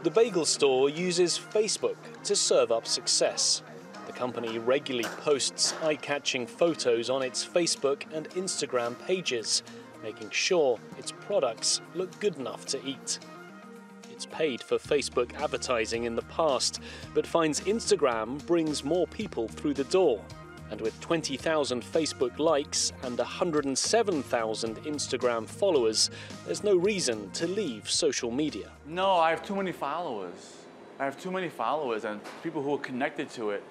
The bagel store uses Facebook to serve up success. The company regularly posts eye-catching photos on its Facebook and Instagram pages, making sure its products look good enough to eat. It's paid for Facebook advertising in the past, but finds Instagram brings more people through the door. And with 20,000 Facebook likes and 107,000 Instagram followers, there's no reason to leave social media. No, I have too many followers. And people who are connected to it.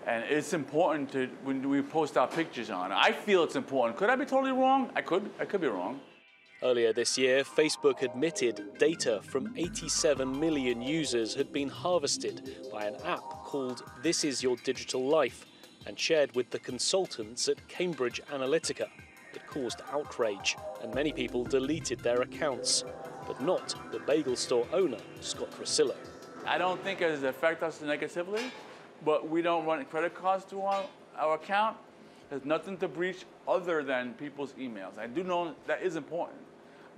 And it's important to, when we post our pictures on it. I feel it's important. Could I be totally wrong? I could be wrong. Earlier this year, Facebook admitted data from 87 million users had been harvested by an app called This Is Your Digital Life, and shared with the consultants at Cambridge Analytica. It caused outrage, and many people deleted their accounts, but not the bagel store owner, Scott Rosillo. I don't think it has affected us negatively, but we don't run credit cards through our account. There's nothing to breach other than people's emails. I do know that is important,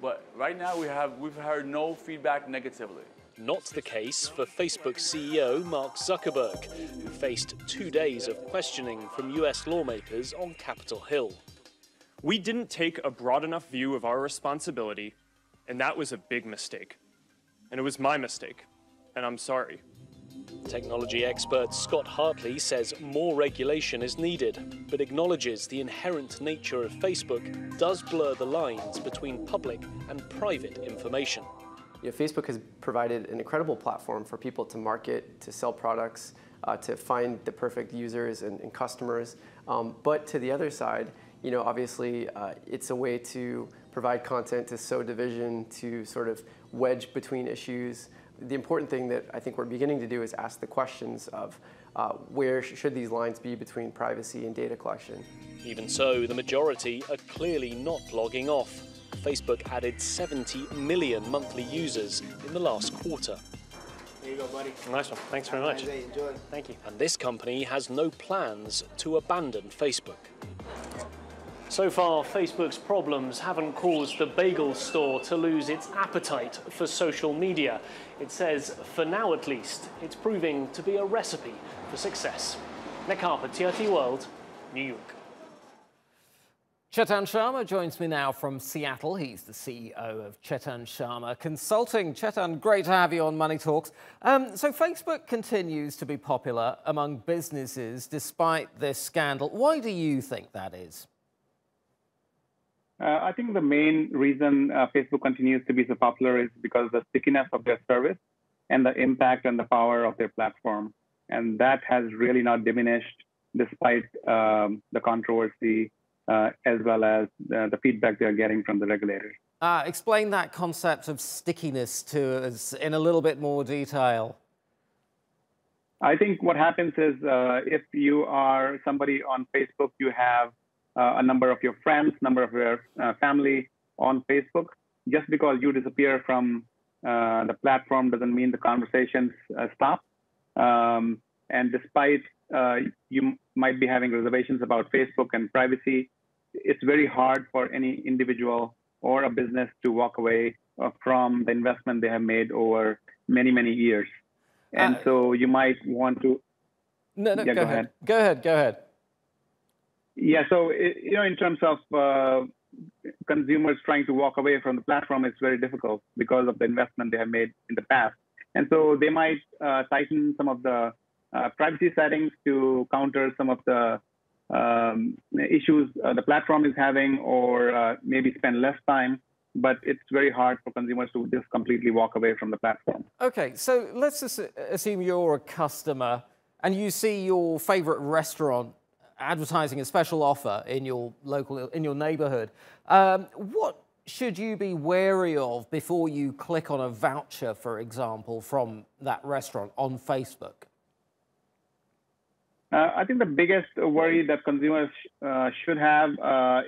but right now we've heard no feedback negatively. Not the case for Facebook CEO Mark Zuckerberg, who faced 2 days of questioning from US lawmakers on Capitol Hill. We didn't take a broad enough view of our responsibility, and that was a big mistake. And it was my mistake, and I'm sorry. Technology expert Scott Hartley says more regulation is needed, but acknowledges the inherent nature of Facebook does blur the lines between public and private information. Facebook has provided an incredible platform for people to market, to sell products, to find the perfect users and customers. But to the other side, obviously it's a way to provide content, to sow division, to sort of wedge between issues. The important thing that I think we're beginning to do is ask the questions of where should these lines be between privacy and data collection. Even so, the majority are clearly not logging off. Facebook added 70 million monthly users in the last quarter. There you go, buddy. Nice one. Thanks very much. Enjoy. Thank you. And this company has no plans to abandon Facebook. So far, Facebook's problems haven't caused the bagel store to lose its appetite for social media. It says, for now at least, it's proving to be a recipe for success. Nick Harper, TRT World, New York. Chetan Sharma joins me now from Seattle. He's the CEO of Chetan Sharma Consulting. Chetan, great to have you on Money Talks. So Facebook continues to be popular among businesses despite this scandal. Why do you think that is? I think the main reason Facebook continues to be so popular is because of the stickiness of their service and the impact and the power of their platform. And that has really not diminished despite the controversy as well as the feedback they're getting from the regulators. Explain that concept of stickiness to us in a little bit more detail. I think what happens is if you are somebody on Facebook, you have a number of your friends, number of your family on Facebook. Just because you disappear from the platform doesn't mean the conversations stop. And despite you might be having reservations about Facebook and privacy, it's very hard for any individual or a business to walk away from the investment they have made over many, many years. And so you might want to... No, go ahead. Go ahead. Yeah, so in terms of consumers trying to walk away from the platform, it's very difficult because of the investment they have made in the past. And so they might tighten some of the privacy settings to counter some of the issues the platform is having, or maybe spend less time. But it's very hard for consumers to just completely walk away from the platform. Okay, so let's just assume you're a customer and you see your favorite restaurant advertising a special offer in your neighborhood. What should you be wary of before you click on a voucher, for example, from that restaurant on Facebook? I think the biggest worry that consumers should have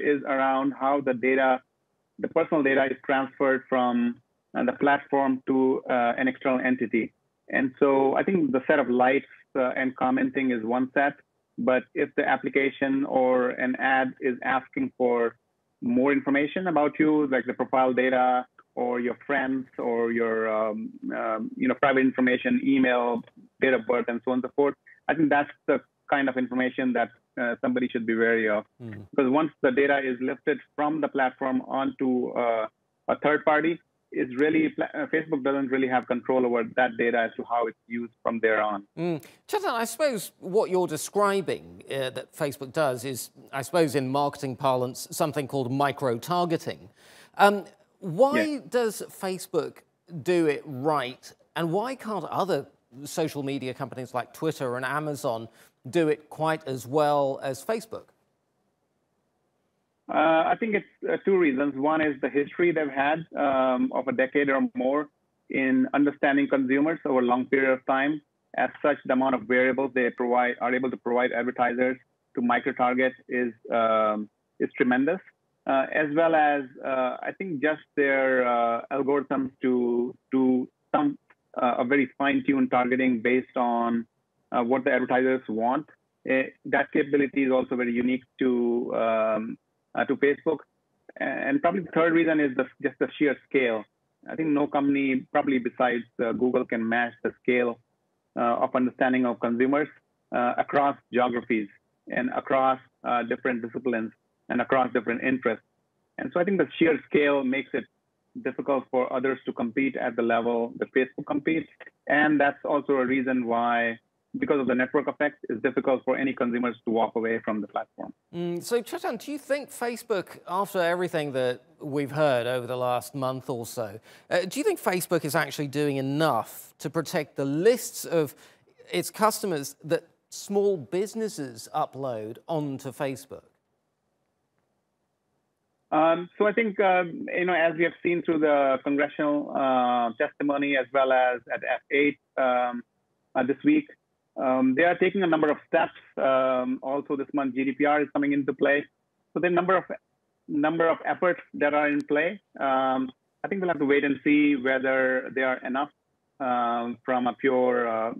is around how the personal data is transferred from the platform to an external entity. And so I think the set of likes and commenting is one set, but if the application or an ad is asking for more information about you, like the profile data or your friends or your private information, email, date of birth, and so on and so forth. I think that's the kind of information that somebody should be wary of. Because once the data is lifted from the platform onto a third party, is really Facebook doesn't really have control over that data as to how it's used from there on. Chetan, I suppose what you're describing that Facebook does is, I suppose in marketing parlance, something called micro-targeting. Why does Facebook do it right, and why can't other social media companies like Twitter and Amazon do it quite as well as Facebook? I think it's two reasons. One is the history they've had of a decade or more in understanding consumers over a long period of time. As such, the amount of variables they are able to provide advertisers to micro-target is tremendous. As well as, I think, just their algorithms to do a very fine-tuned targeting based on what the advertisers want. That capability is also very unique to Facebook. And probably the third reason is just the sheer scale. I think no company, probably besides Google, can match the scale of understanding of consumers across geographies and across different disciplines and across different interests. And so I think the sheer scale makes it difficult for others to compete at the level that Facebook competes. And that's also a reason why, because of the network effect, it's difficult for any consumers to walk away from the platform. So, Chetan, do you think Facebook, after everything that we've heard over the last month or so, do you think Facebook is actually doing enough to protect the lists of its customers that small businesses upload onto Facebook? So I think, as we have seen through the congressional testimony as well as at F8 this week, they are taking a number of steps. Also this month, GDPR is coming into play. So there are number of efforts that are in play. I think we'll have to wait and see whether they are enough from a pure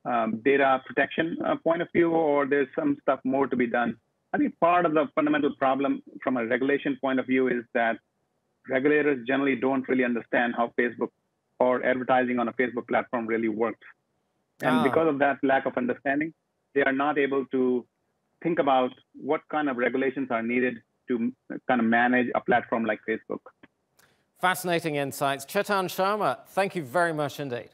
data protection point of view, or there's some stuff more to be done. I think part of the fundamental problem from a regulation point of view is that regulators generally don't really understand how Facebook or advertising on a Facebook platform really works. And because of that lack of understanding, they are not able to think about what kind of regulations are needed to kind of manage a platform like Facebook. Fascinating insights. Chetan Sharma, thank you very much indeed.